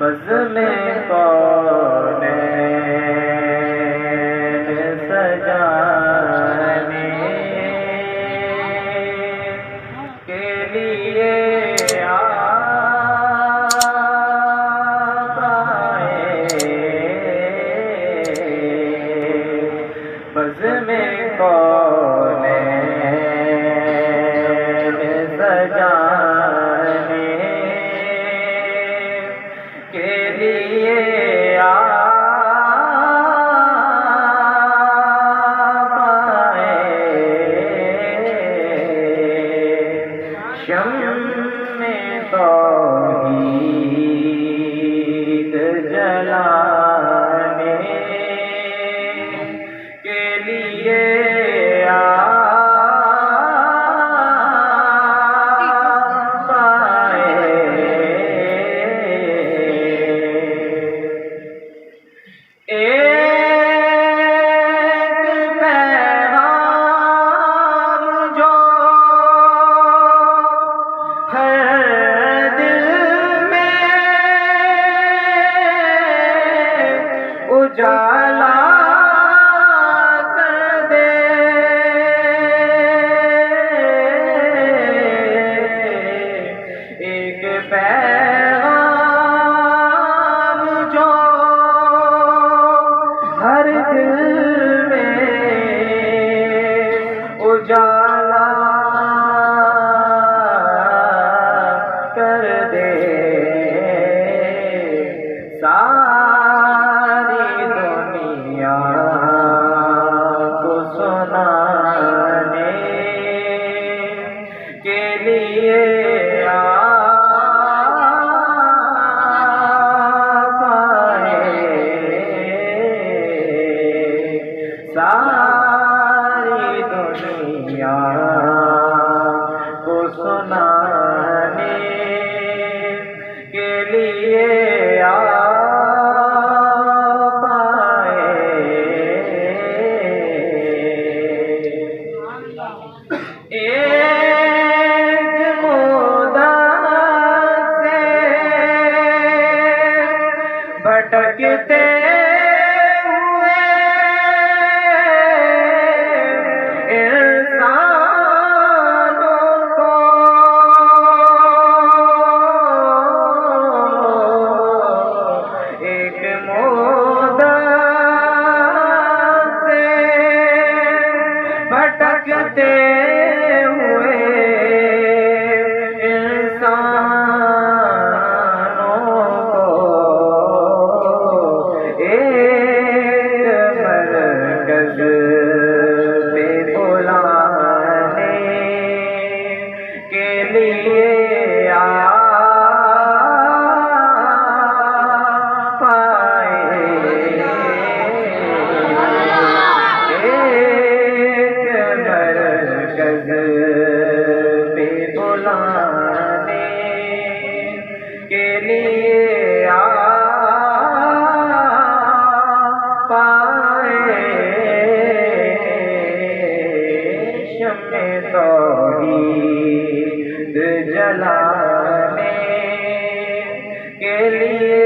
बज़्म कौनैन सजाने के लिए आप आए। बज़्म कौनैन सजाने के लिए आप आए। शम्मे तौहीद जलाने के लिए आप आए। एक पैगाम जो हर दिल में उजाला कर दे। एक पैगाम जो हर दिल में उजाला कर दे। सारी दुनिया को सुनाने के लिए आप आए। सारी दुनिया को सुनाने के लिए आप आए। एक मुद्दत से भटकते हुए इंसानों को एक मुद्दत से भटकते हुए इंसानों को एक मरकज़ पे बुलाने के लिए आप आए। एक मरकज़ पे बुलाने के लिए आप आए। शम्मे तौहीद जलाने के लिए